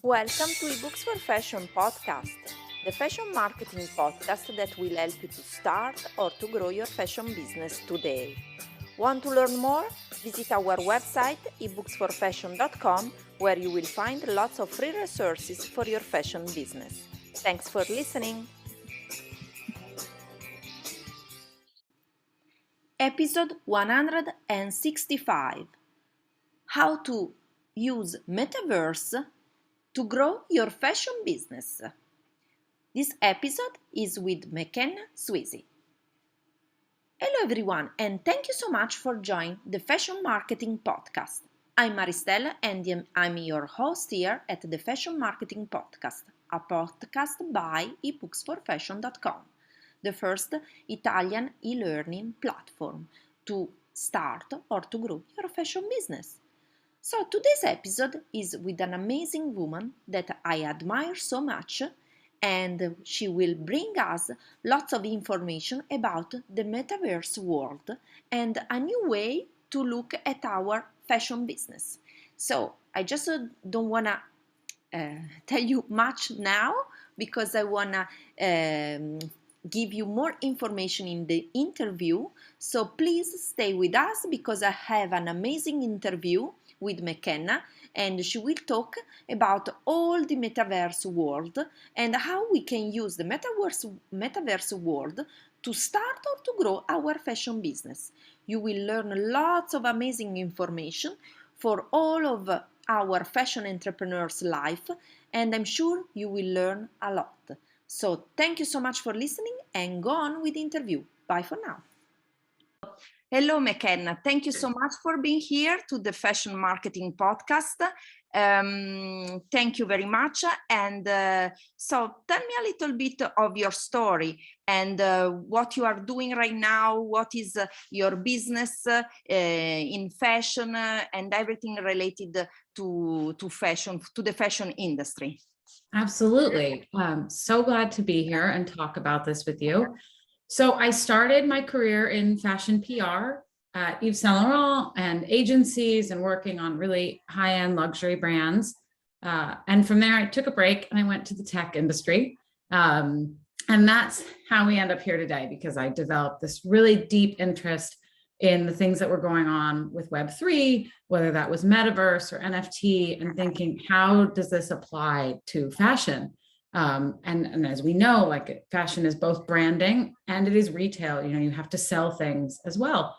Welcome to eBooks for Fashion podcast, the fashion marketing podcast that will help you to start or to grow your fashion business today. Want to learn more? Visit our website ebooksforfashion.com where you will find lots of free resources for your fashion business. Thanks for listening. Episode 165: How to use Metaverse to grow your fashion business. This episode is with McKenna, Sweazy. Hello everyone, and thank you so much for joining the Fashion Marketing Podcast. I'm Maristella and I'm your host here at the Fashion Marketing Podcast, a podcast by ebooksforfashion.com, the first Italian e-learning platform to start or to grow your fashion business. So today's episode is with an amazing woman that I admire so much, and she will bring us lots of information about the Metaverse world and a new way to look at our fashion business. So I just don't want to tell you much now because I want to give you more information in the interview. So please stay with us because I have an amazing interview with McKenna, and she will talk about all the Metaverse world and how we can use the Metaverse world to start or to grow our fashion business. You will learn lots of amazing information for all of our fashion entrepreneurs' life, and I'm sure you will learn a lot. So thank you so much for listening and go on with the interview. Bye for now. Hello, McKenna. Thank you so much for being here to the Fashion Marketing Podcast. Thank you very much. And so tell me a little bit of your story and what you are doing right now. What is your business in fashion and everything related to fashion, to the fashion industry? Absolutely. So glad to be here and talk about this with you. So I started my career in fashion PR at Yves Saint Laurent and agencies and working on really high-end luxury brands. And from there, I took a break and I went to the tech industry. And that's how we end up here today, because I developed this really deep interest in the things that were going on with Web3, whether that was Metaverse or NFT, and thinking, how does this apply to fashion? And as we know, like fashion is both branding and it is retail. You know, you have to sell things as well.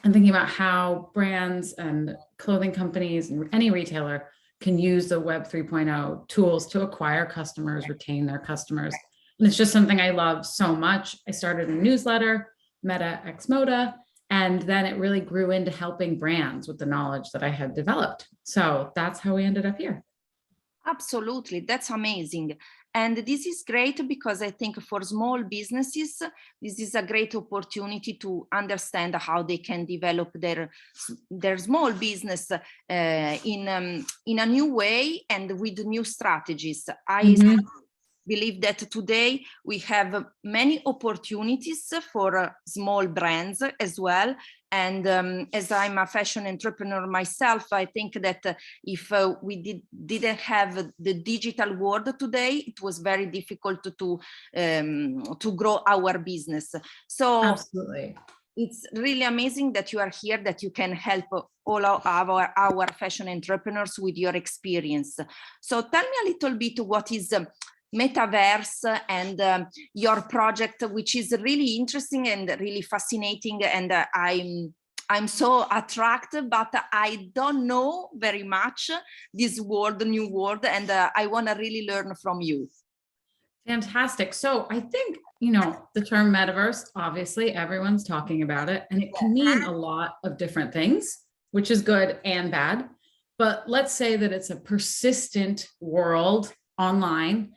And thinking about how brands and clothing companies and any retailer can use the Web 3.0 tools to acquire customers, retain their customers. And it's just something I love so much. I started a newsletter, Meta X Moda, and then it really grew into helping brands with the knowledge that I had developed. So that's how we ended up here. Absolutely, that's amazing. And this is great because I think for small businesses, this is a great opportunity to understand how they can develop their small business in a new way and with new strategies. I believe that today we have many opportunities for small brands as well. And as I'm a fashion entrepreneur myself, I think that if we didn't have the digital world today, it was very difficult to grow our business. So absolutely, it's really amazing that you are here, that you can help all of our fashion entrepreneurs with your experience. So tell me a little bit what is Metaverse and your project, which is really interesting and really fascinating, and I'm so attracted, but I don't know very much this world, new world, and I want to really learn from you. Fantastic. So I think, you know, the term metaverse, obviously everyone's talking about it, and it can mean a lot of different things, which is good and bad. But let's say that it's a persistent world online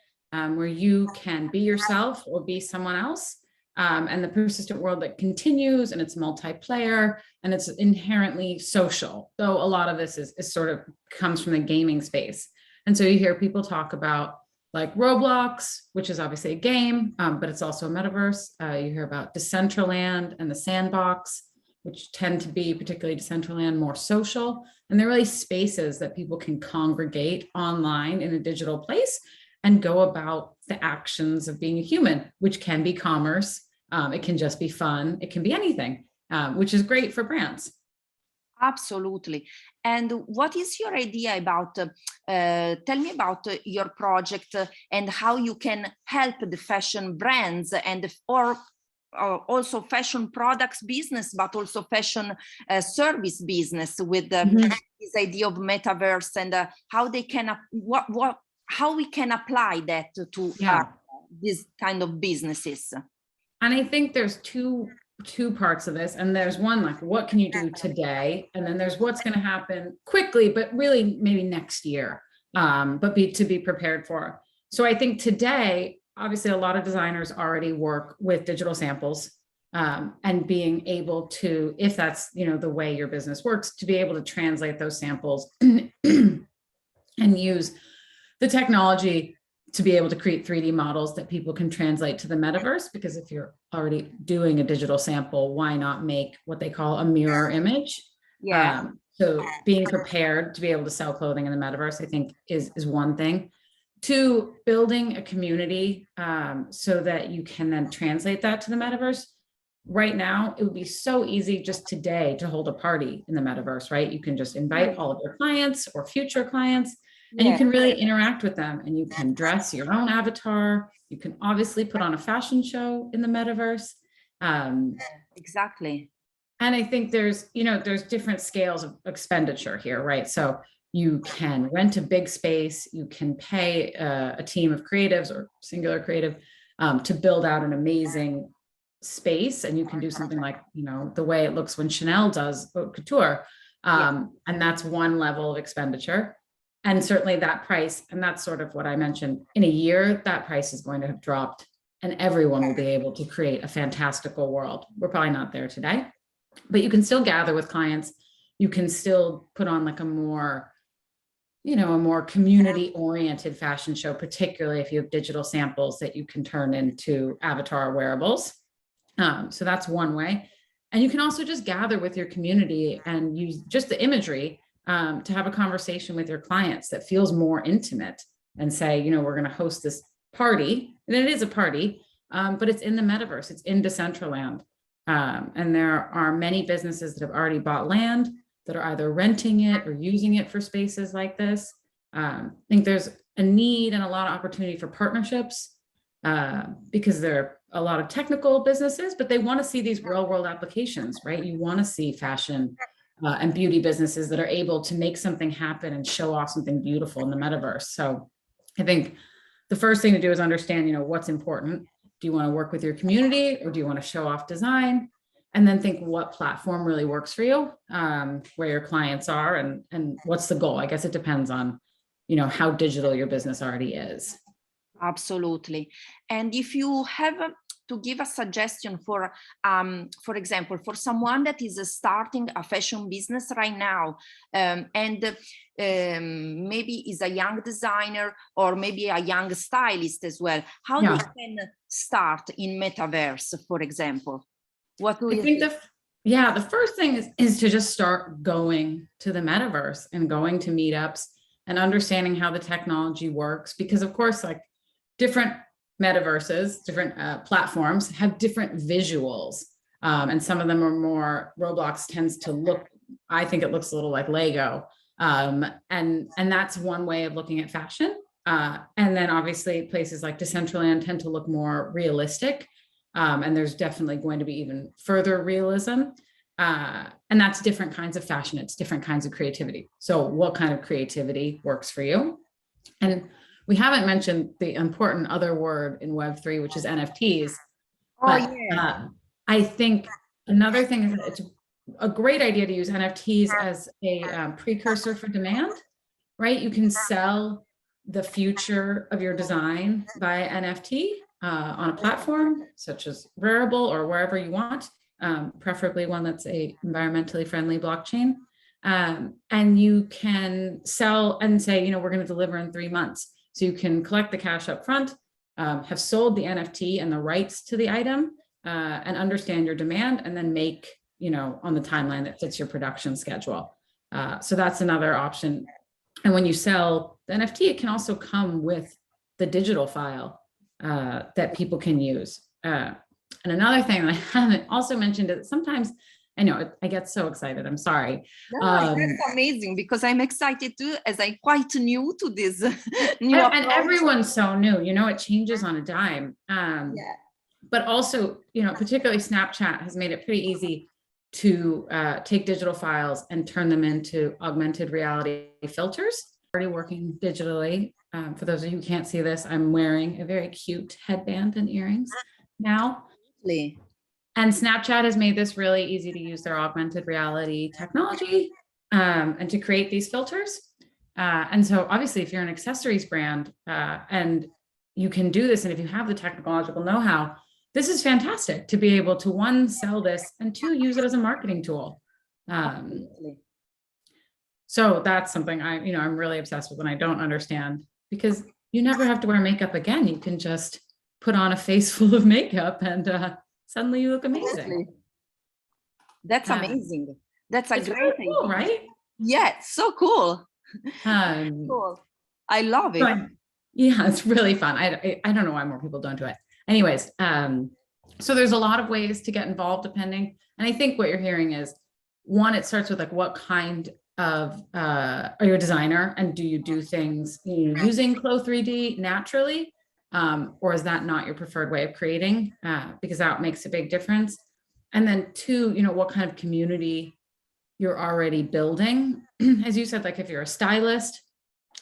where you can be yourself or be someone else. And the persistent world that continues, and it's multiplayer and it's inherently social. Though a lot of this is sort of comes from the gaming space. And so you hear people talk about like Roblox, which is obviously a game, but it's also a metaverse. You hear about Decentraland and the Sandbox. which tend to be, particularly Decentraland, more social. And they're really spaces that people can congregate online in a digital place and go about the actions of being a human, which can be commerce. It can just be fun. It can be anything, which is great for brands. Absolutely. And what is your idea about, tell me about your project and how you can help the fashion brands and or also fashion products business, but also fashion service business with this idea of metaverse and how they can, how we can apply that to this kind of businesses. And I think there's two parts of this, and there's one, like, what can you do today, and then there's what's going to happen quickly, but really maybe next year, but to be prepared for. So I think today, obviously, a lot of designers already work with digital samples, and being able to, if that's the way your business works, to be able to translate those samples and use the technology to be able to create 3D models that people can translate to the metaverse. Because if you're already doing a digital sample, why not make what they call a mirror image? Yeah. So being prepared to be able to sell clothing in the metaverse, I think is one thing. Two, building a community so that you can then translate that to the metaverse. Right now, it would be so easy just today to hold a party in the metaverse, right? You can just invite all of your clients or future clients, and you can really interact with them, and you can dress your own avatar. You can obviously put on a fashion show in the metaverse. Exactly. And I think there's different scales of expenditure here, right? So you can rent a big space, you can pay a team of creatives or singular creative to build out an amazing space, and you can do something like the way it looks when Chanel does haute couture, and that's one level of expenditure. And certainly that price, and that's sort of what I mentioned, in a year, that price is going to have dropped and everyone will be able to create a fantastical world. We're probably not there today, but you can still gather with clients. You can still put on like a more community oriented fashion show, particularly if you have digital samples that you can turn into avatar wearables. So that's one way. And you can also just gather with your community and use just the imagery to have a conversation with your clients that feels more intimate, and say, we're going to host this party, and it is a party, but it's in the metaverse, it's in Decentraland. And there are many businesses that have already bought land that are either renting it or using it for spaces like this. I think there's a need and a lot of opportunity for partnerships because there are a lot of technical businesses, but they want to see these real world applications, right? You want to see fashion and beauty businesses that are able to make something happen and show off something beautiful in the metaverse. So I think the first thing to do is understand, what's important. Do you want to work with your community, or do you want to show off design? And then think what platform really works for you, where your clients are, and what's the goal. I guess it depends on, how digital your business already is. Absolutely. And if you have to give a suggestion for example, for someone that is starting a fashion business right now, and maybe is a young designer or maybe a young stylist as well, how they can start in metaverse, for example? What do you think? The first thing is to just start going to the metaverse and going to meetups and understanding how the technology works, because of course, like, different metaverses, different platforms have different visuals. And some of them are more, Roblox tends to look, I think it looks a little like Lego. And that's one way of looking at fashion. And then obviously places like Decentraland tend to look more realistic. And there's definitely going to be even further realism. And that's different kinds of fashion. It's different kinds of creativity. So what kind of creativity works for you? And we haven't mentioned the important other word in Web3, which is NFTs. But I think another thing is that it's a great idea to use NFTs as a precursor for demand, right? You can sell the future of your design via NFT on a platform such as Rarible or wherever you want, preferably one that's a environmentally friendly blockchain. And you can sell and say, we're going to deliver in 3 months. So you can collect the cash up front, have sold the NFT and the rights to the item, and understand your demand, and then make on the timeline that fits your production schedule. So that's another option. And when you sell the NFT, it can also come with the digital file that people can use. And another thing that I haven't also mentioned is sometimes, I know I get so excited. I'm sorry. No, that's amazing, because I'm excited too, as I'm quite new to this new and everyone's so new, it changes on a dime. But also, particularly Snapchat has made it pretty easy to take digital files and turn them into augmented reality filters. Already working digitally. For those of you who can't see this, I'm wearing a very cute headband and earrings now. Absolutely. And Snapchat has made this really easy to use their augmented reality technology and to create these filters. And so obviously, if you're an accessories brand and you can do this, and if you have the technological know-how, this is fantastic to be able to, one, sell this, and two, use it as a marketing tool. So that's something I'm really obsessed with, and I don't understand, because you never have to wear makeup again. You can just put on a face full of makeup and suddenly you look amazing. That's amazing. That's a great idea, cool, right? Yeah, so cool. Cool. I love it. Yeah, it's really fun. I don't know why more people don't do it. Anyways, so there's a lot of ways to get involved depending. And I think what you're hearing is, one, it starts with like, what kind of are you a designer, and do you do things using Clo 3D naturally? Or is that not your preferred way of creating? Because that makes a big difference. And then two, what kind of community you're already building. As you said, like if you're a stylist,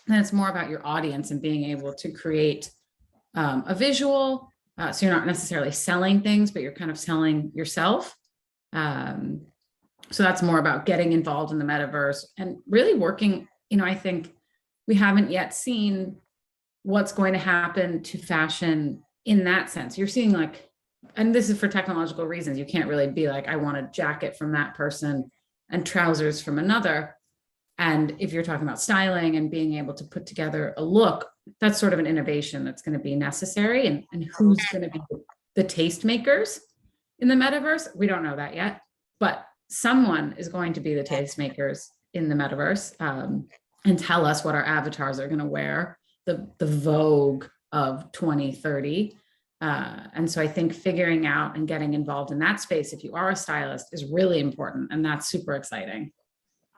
then it's more about your audience and being able to create a visual. So you're not necessarily selling things, but you're kind of selling yourself. So that's more about getting involved in the metaverse and really working. I think we haven't yet seen what's going to happen to fashion in that sense. You're seeing like, and this is for technological reasons, you can't really be like, I want a jacket from that person and trousers from another. And if you're talking about styling and being able to put together a look, that's sort of an innovation that's going to be necessary. And who's going to be the tastemakers in the metaverse? We don't know that yet, but someone is going to be the tastemakers in the metaverse and tell us what our avatars are going to wear, the Vogue of 2030. And so I think figuring out and getting involved in that space, if you are a stylist, is really important. And that's super exciting.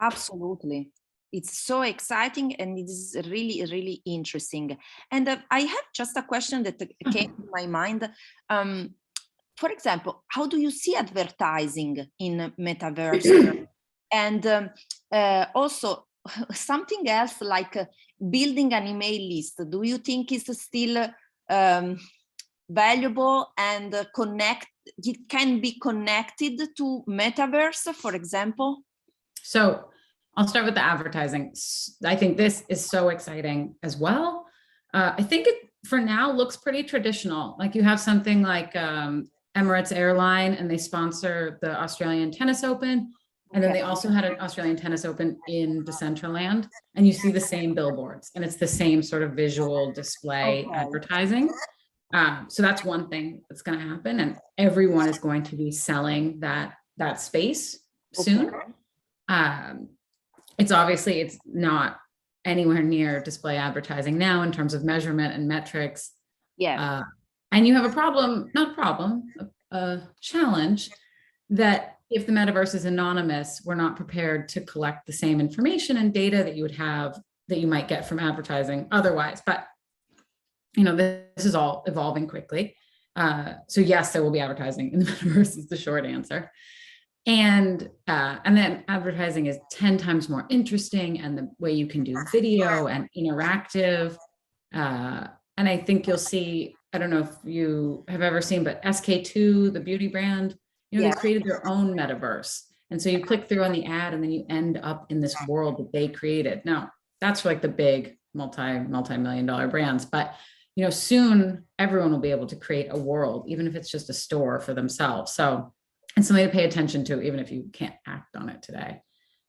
Absolutely. It's so exciting, and it is really, really interesting. And I have just a question that came to my mind. For example, how do you see advertising in Metaverse? And also something else like building an email list. Do you think is still valuable and it can be connected to Metaverse, for example? So I'll start with the advertising. I think this is so exciting as well. I think it, for now, looks pretty traditional. Like you have something like Emirates Airline, and they sponsor the Australian Tennis Open. And then they also had an Australian Tennis Open in Decentraland, and you see the same billboards, and it's the same sort of visual display advertising. So that's one thing that's going to happen, and everyone is going to be selling that space soon. It's not anywhere near display advertising now in terms of measurement and metrics. Yeah. And you have a challenge that if the metaverse is anonymous, we're not prepared to collect the same information and data that you might get from advertising otherwise. But this is all evolving quickly. So yes, there will be advertising in the metaverse is the short answer. And then advertising is 10 times more interesting, and the way you can do video and interactive. And I think you'll see, I don't know if you have ever seen, but SK2, the beauty brand, they created their own metaverse. And so you click through on the ad and then you end up in this world that they created. Now that's for like the big multi-million-dollar brands, but soon everyone will be able to create a world, even if it's just a store for themselves. So, and something to pay attention to, even if you can't act on it today.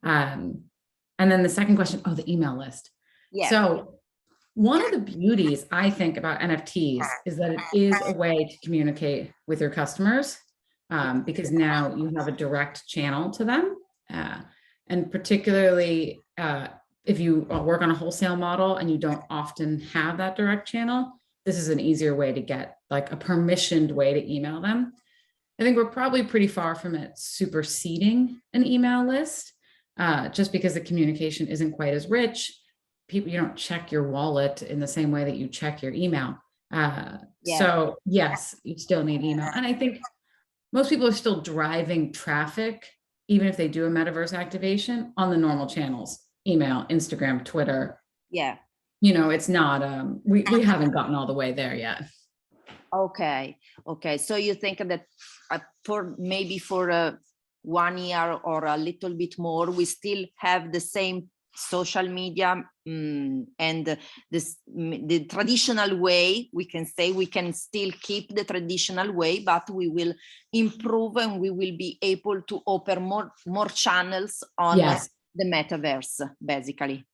And then the second question, the email list. Yeah. So one of the beauties I think about NFTs is that it is a way to communicate with your customers. because now you have a direct channel to them. And particularly if you work on a wholesale model and you don't often have that direct channel, this is an easier way to get like a permissioned way to email them. I think we're probably pretty far from it superseding an email list, just because the communication isn't quite as rich. People, you don't check your wallet in the same way that you check your email. So yes, you still need email. And I think most people are still driving traffic, even if they do a metaverse activation on the normal channels, email, Instagram, Twitter. Yeah. You know, it's not, we haven't gotten all the way there yet. Okay. So you think that for 1 year or a little bit more, we still have the same social media and the traditional way. We can say we can still keep the traditional way, but we will improve and we will be able to open more channels on the metaverse, basically.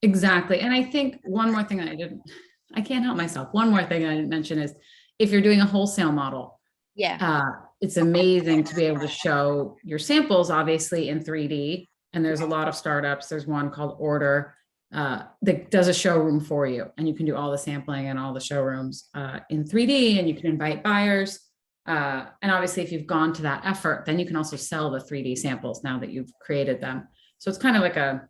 Exactly. And I think one more thing I can't help myself. One more thing I didn't mention is if you're doing a wholesale model, it's amazing to be able to show your samples, obviously in 3D. And there's a lot of startups. There's one called Order that does a showroom for you. And you can do all the sampling and all the showrooms in 3D, and you can invite buyers. And obviously, if you've gone to that effort, then you can also sell the 3D samples now that you've created them. So it's kind of like a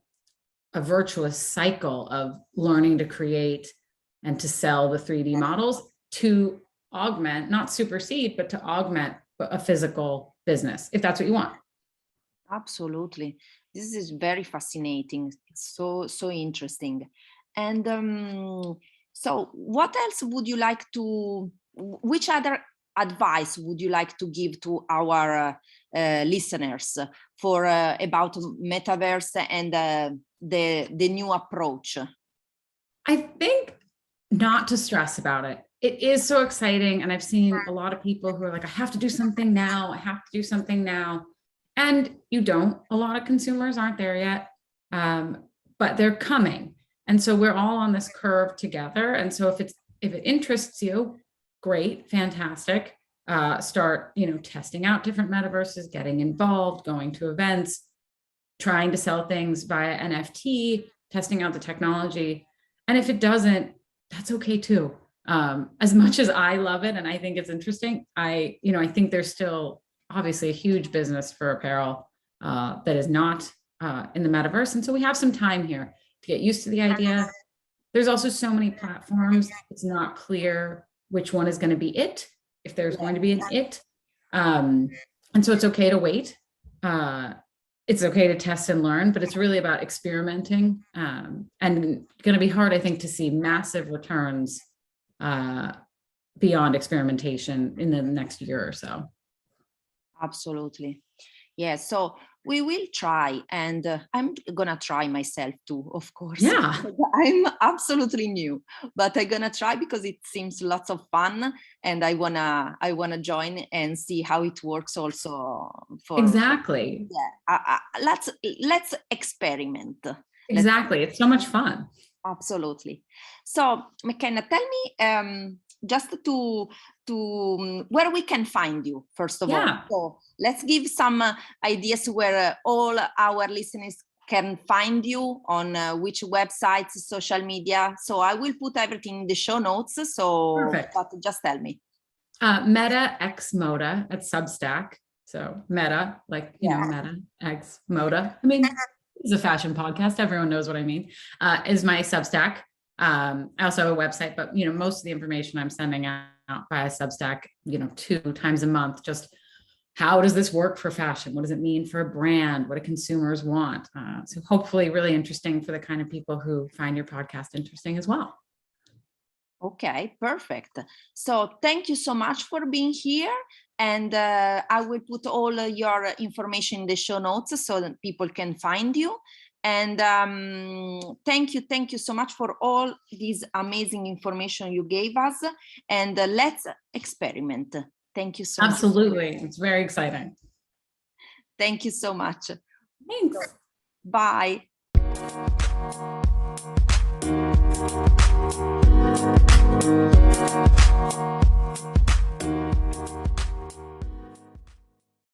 virtuous cycle of learning to create and to sell the 3D models to augment, not supersede, but to augment a physical business, if that's what you want. Absolutely. This is very fascinating. It's so interesting. And so what else would you like which other advice would you like to give to our listeners for about metaverse and the new approach? I think not to stress about it. It is so exciting. And I've seen a lot of people who are like, I have to do something now. I have to do something now. And you don't. A lot of consumers aren't there yet, but they're coming. And so we're all on this curve together. And so if it interests you, great, fantastic. Start, testing out different metaverses, getting involved, going to events, trying to sell things via NFT, testing out the technology. And if it doesn't, that's okay too. As much as I love it and I think it's interesting, I think there's still obviously a huge business for apparel that is not in the metaverse. And so we have some time here to get used to the idea. There's also so many platforms. It's not clear which one is going to be it, if there's going to be an it. And so it's okay to wait. It's okay to test and learn, but it's really about experimenting and going to be hard, I think, to see massive returns beyond experimentation in the next year or so. Absolutely. Yeah. So we will try, and I'm gonna try myself too, of course. Yeah. I'm absolutely new, but I'm gonna try because it seems lots of fun, and I wanna join and see how it works also. Exactly. Let's experiment. Exactly. It's so much fun. Absolutely. So McKenna, tell me just to where we can find you, first of all. So let's give some ideas where all our listeners can find you, on which websites, social media. So I will put everything in the show notes. So perfect. But just tell me. Meta X Moda at Substack. So Meta, like, Meta X Moda. I mean, it's a fashion podcast. Everyone knows what I mean, is my Substack. I also have a website, but, most of the information I'm sending out via Substack, 2 times a month. Just how does this work for fashion? What does it mean for a brand? What do consumers want? So hopefully really interesting for the kind of people who find your podcast interesting as well. Okay, perfect. So thank you so much for being here. And I will put all your information in the show notes so that people can find you. And thank you so much for all this amazing information you gave us. And let's experiment. Thank you so much. Absolutely. It's very exciting. Thank you so much. Thanks. Bye.